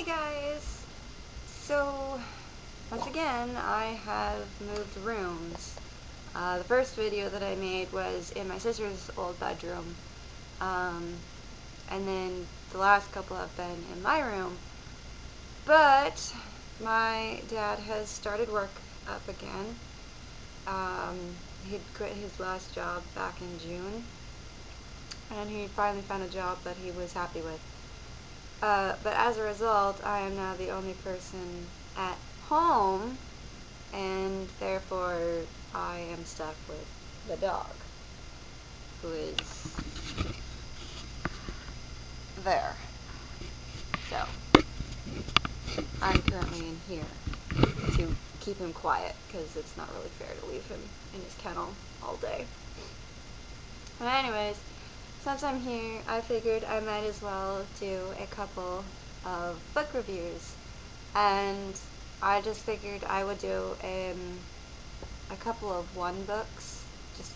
guys! So, once again, I have moved rooms. The first video that I made was in my sister's old bedroom, and then the last couple have been in my room. But my dad has started work up again. He'd quit his last job back in June, and he finally found a job that he was happy with. But as a result, I am now the only person at home, and therefore I am stuck with the dog, who is there. So, I'm currently in here to keep him quiet, because it's not really fair to leave him in his kennel all day. But anyways, since I'm here, I figured I might as well do a couple of book reviews, and I just figured I would do a couple of one books, just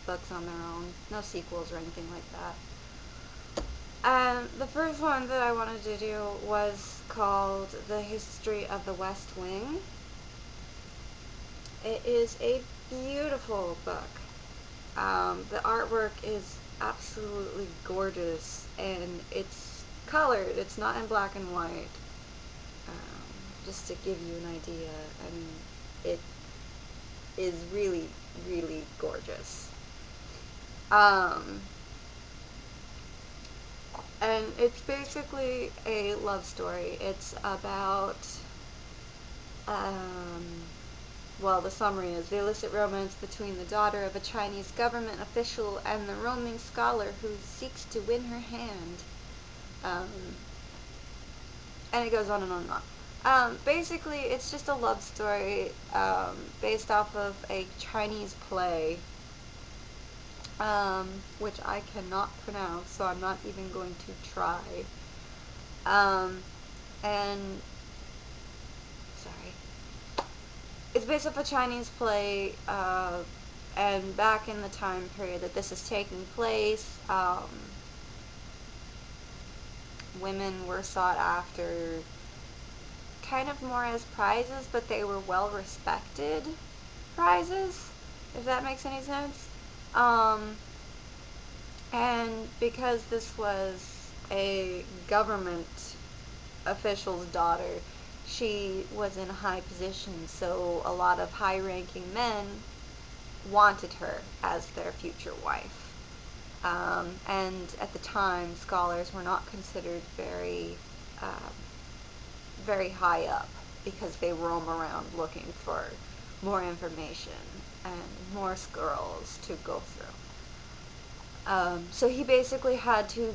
books on their own, no sequels or anything like that. And the first one that I wanted to do was called The History of the West Wing. It is a beautiful book. The artwork is absolutely gorgeous, and it's colored. It's not in black and white. Just to give you an idea, I mean, it is really, really gorgeous. And it's basically a love story. It's about, well, the summary is the illicit romance between the daughter of a Chinese government official and the roaming scholar who seeks to win her hand. And it goes on and on and on. Basically, it's just a love story based off of a Chinese play, which I cannot pronounce, so I'm not even going to try. And sorry. It's based off a Chinese play, and back in the time period that this is taking place, women were sought after kind of more as prizes, but they were well-respected prizes, if that makes any sense. And because this was a government official's daughter, she was in a high position, so a lot of high-ranking men wanted her as their future wife. And at the time, scholars were not considered very high up, because they roam around looking for more information and more girls to go through. So he basically had to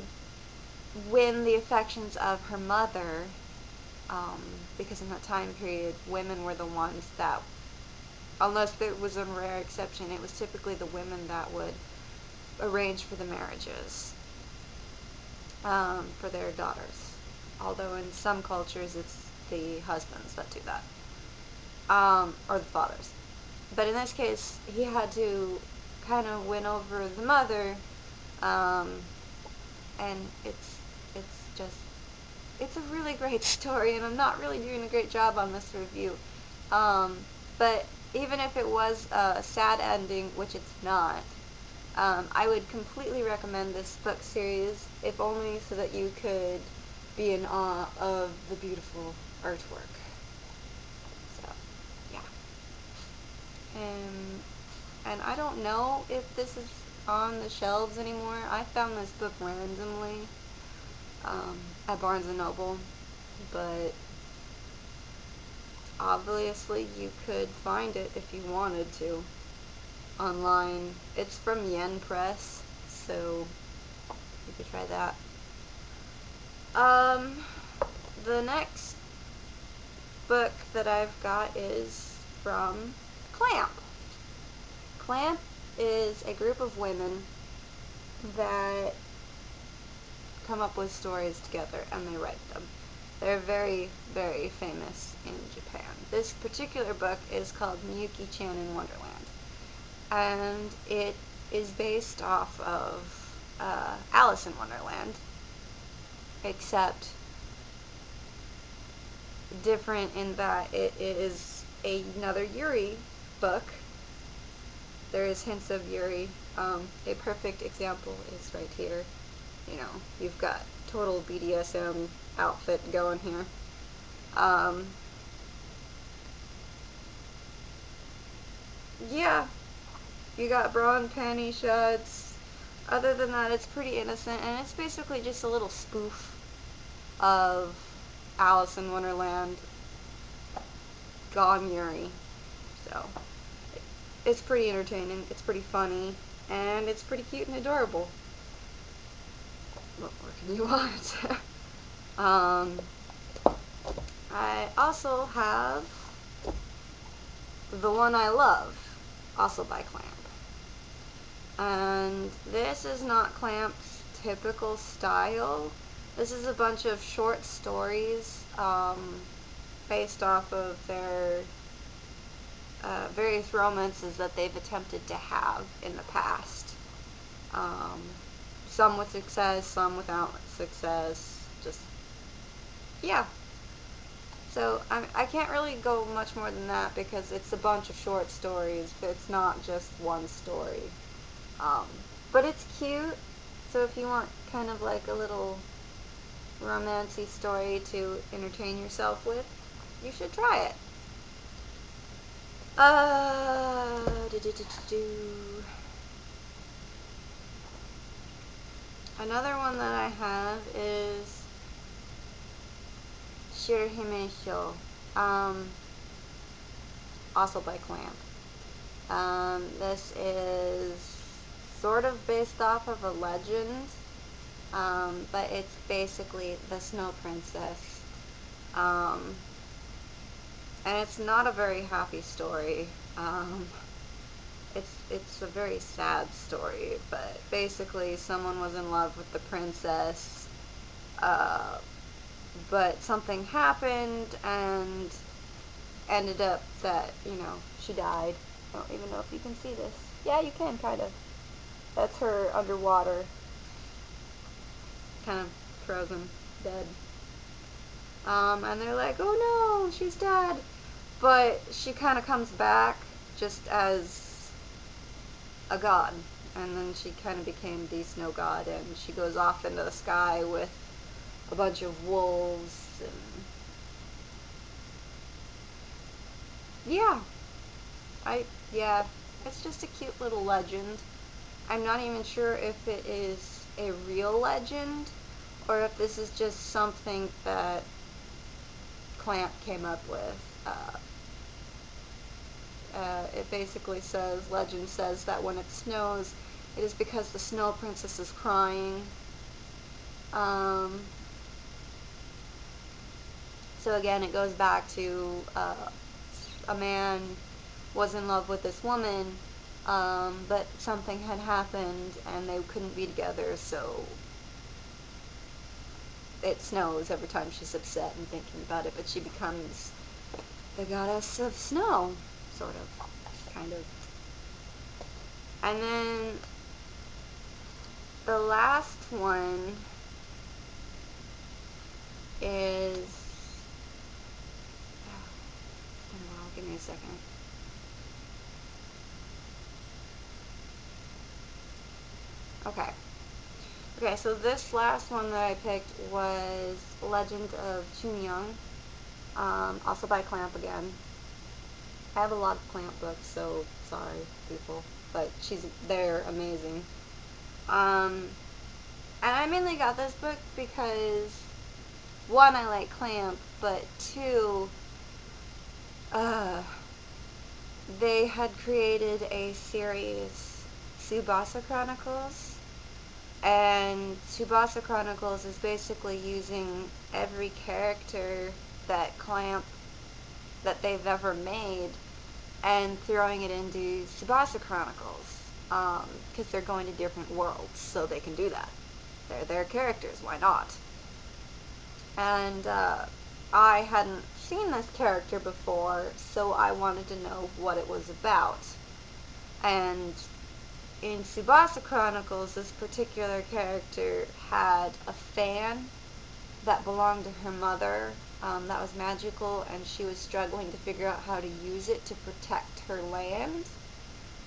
win the affections of her mother, because in that time period, women were the ones that, unless there was a rare exception, it was typically the women that would arrange for the marriages for their daughters. Although in some cultures it's the husbands that do that, or the fathers. But in this case, he had to kind of win over the mother, and it's a really great story, and I'm not really doing a great job on this review. But even if it was a sad ending, which it's not, I would completely recommend this book series, if only so that you could be in awe of the beautiful artwork. So, yeah. And I don't know if this is on the shelves anymore. I found this book randomly at Barnes & Noble, but obviously you could find it if you wanted to online. It's from Yen Press, so you could try that. The next book that I've got is from Clamp. Clamp is a group of women that come up with stories together, and they write them. They're very, very famous in Japan. This particular book is called Miyuki-Chan in Wonderland, and it is based off of Alice in Wonderland, except different in that it is another Yuri book. There is hints of Yuri. A perfect example is right here. You know, you've got total BDSM outfit going here. Yeah, you got bra and panty shots. Other than that, it's pretty innocent, and it's basically just a little spoof of Alice in Wonderland gone Yuri. So, it's pretty entertaining, it's pretty funny, and it's pretty cute and adorable. What more can you want? I also have The One I Love, also by Clamp. And this is not Clamp's typical style. This is a bunch of short stories based off of their various romances that they've attempted to have in the past. Some with success, some without success. Just, yeah. So I can't really go much more than that because it's a bunch of short stories. It's not just one story. But it's cute, so if you want kind of like a little romancy story to entertain yourself with, you should try it. Another one that I have is Shirahime, also by Clamp. This is sort of based off of a legend, but it's basically the Snow Princess. And it's not a very happy story. It's a very sad story, but basically someone was in love with the princess, but something happened and ended up that, you know, she died. I don't even know if you can see this. Yeah, you can, kind of. That's her underwater, kind of frozen, dead. And they're like, oh no, she's dead. But she kind of comes back just as a god. And then she kind of became the snow god, and she goes off into the sky with a bunch of wolves, and yeah, it's just a cute little legend. I'm not even sure if it is a real legend, or if this is just something that Clamp came up with. It basically says, legend says that when it snows, it is because the Snow Princess is crying. So again, it goes back to a man was in love with this woman, but something had happened and they couldn't be together, so it snows every time she's upset and thinking about it, but she becomes the goddess of snow, sort of, kind of. And then the last one is, give me a second. Okay, so this last one that I picked was Legend of Chun, also by Clamp again. I have a lot of Clamp books, so sorry, people, but they're amazing. And I mainly got this book because, one, I like Clamp, but two, they had created a series, Tsubasa Chronicles, and Tsubasa Chronicles is basically using every character that they've ever made and throwing it into Tsubasa Chronicles, because they're going to different worlds, so they can do that. They're their characters, why not? And I hadn't seen this character before, so I wanted to know what it was about. And in Tsubasa Chronicles, this particular character had a fan that belonged to her mother, that was magical, and she was struggling to figure out how to use it to protect her land.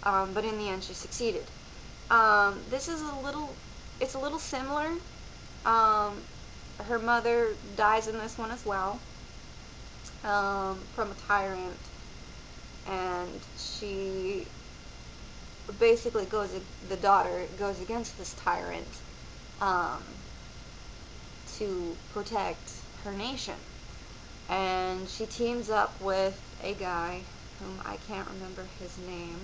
But in the end, she succeeded. This is it's a little similar. Her mother dies in this one as well, from a tyrant, and she basically the daughter goes against this tyrant, to protect her nation. And she teams up with a guy whom I can't remember his name,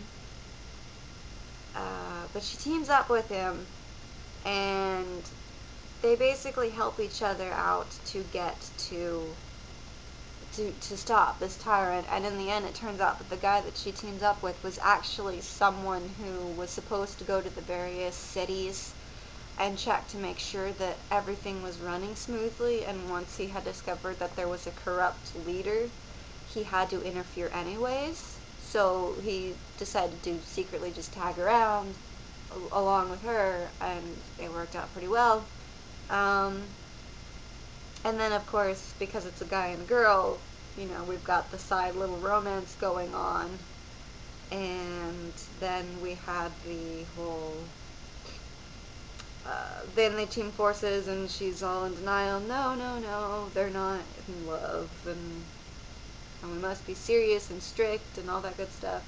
but she teams up with him, and they basically help each other out to get to stop this tyrant. And in the end, it turns out that the guy that she teams up with was actually someone who was supposed to go to the various cities and check to make sure that everything was running smoothly, and once he had discovered that there was a corrupt leader, he had to interfere anyways. So he decided to secretly just tag around along with her, and it worked out pretty well. And then, of course, because it's a guy and a girl, you know, we've got the side little romance going on. And then we had the whole, then they team forces, and she's all in denial. No, they're not in love, and we must be serious and strict and all that good stuff.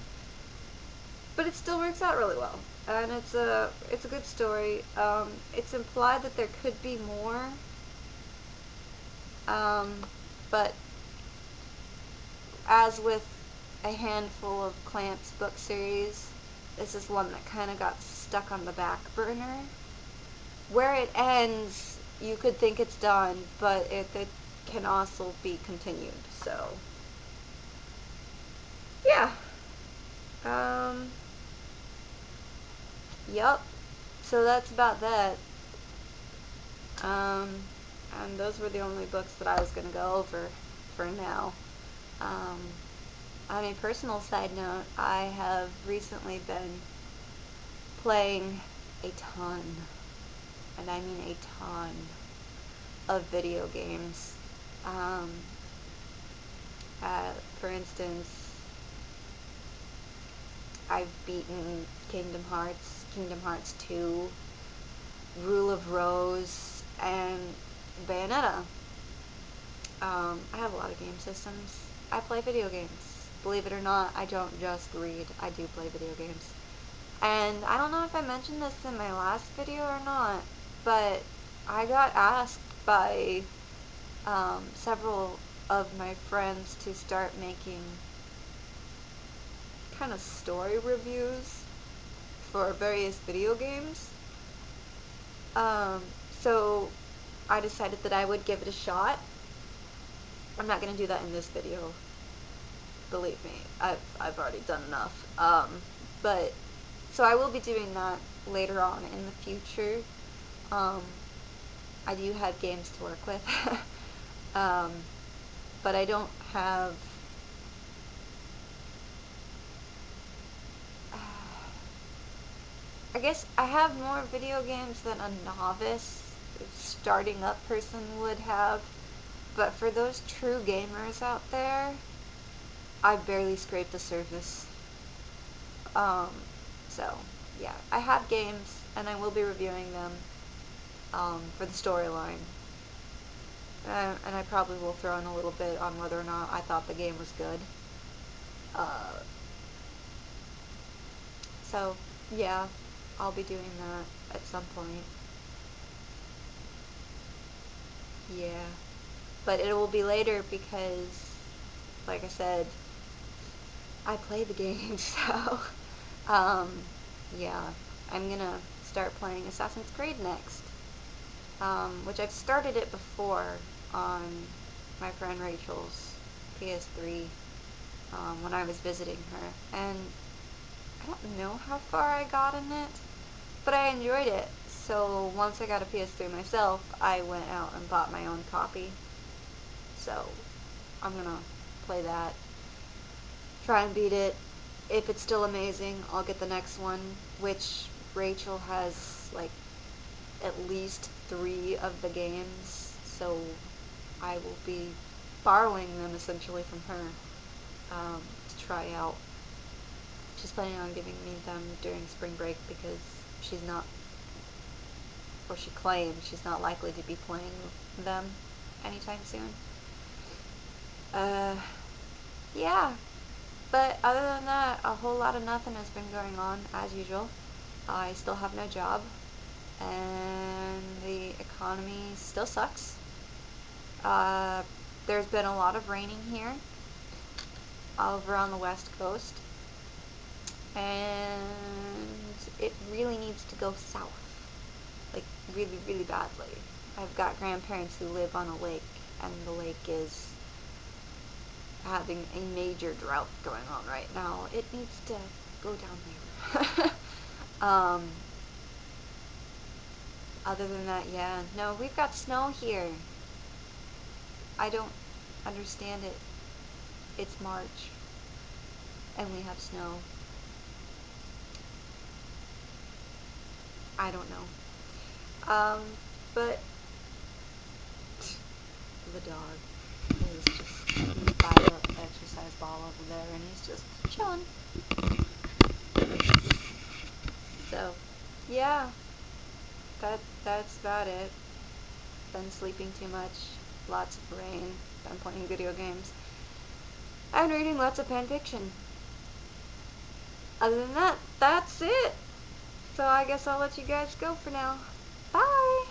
But it still works out really well, and it's a good story. It's implied that there could be more, but as with a handful of Clamp's book series, this is one that kind of got stuck on the back burner. Where it ends, you could think it's done, but it can also be continued. So, yeah. Yup. So that's about that. And those were the only books that I was going to go over for now. On a personal side note, I have recently been playing a ton, and I mean a ton, of video games. For instance, I've beaten Kingdom Hearts 2, Rule of Rose, and Bayonetta. I have a lot of game systems. I play video games. Believe it or not, I don't just read. I do play video games. And I don't know if I mentioned this in my last video or not, but I got asked by several of my friends to start making kind of story reviews for various video games. So I decided that I would give it a shot. I'm not going to do that in this video. Believe me, I've already done enough. But so I will be doing that later on in the future. I do have games to work with. But I don't have I guess I have more video games than a novice starting up person would have, but for those true gamers out there, I barely scraped the surface. So yeah, I have games, and I will be reviewing them for the storyline. And I probably will throw in a little bit on whether or not I thought the game was good. So yeah, I'll be doing that at some point. Yeah. But it will be later because, like I said, I play the game, so, yeah. I'm gonna start playing Assassin's Creed next, which I've started it before on my friend Rachel's PS3, when I was visiting her, and I don't know how far I got in it, but I enjoyed it. So once I got a PS3 myself, I went out and bought my own copy. So I'm gonna play that, try and beat it. If it's still amazing, I'll get the next one, which Rachel has like at least 3 of the games, so I will be borrowing them essentially from her to try out. She's planning on giving me them during spring break because she's not, or she claims she's not likely to be playing them anytime soon. Yeah. But other than that, a whole lot of nothing has been going on, as usual. I still have no job, and the economy still sucks. There's been a lot of raining here, over on the west coast, and it really needs to go south, like really, really badly. I've got grandparents who live on a lake, and the lake is having a major drought going on right now. It needs to go down there. Other than that, yeah. No, we've got snow here. I don't understand it. It's March, and we have snow. I don't know. But the dog is just by the exercise ball over there, and he's just chilling. So, yeah, that's about it. Been sleeping too much, lots of rain, been playing video games, and reading lots of fan fiction. Other than that, that's it. So I guess I'll let you guys go for now. Bye!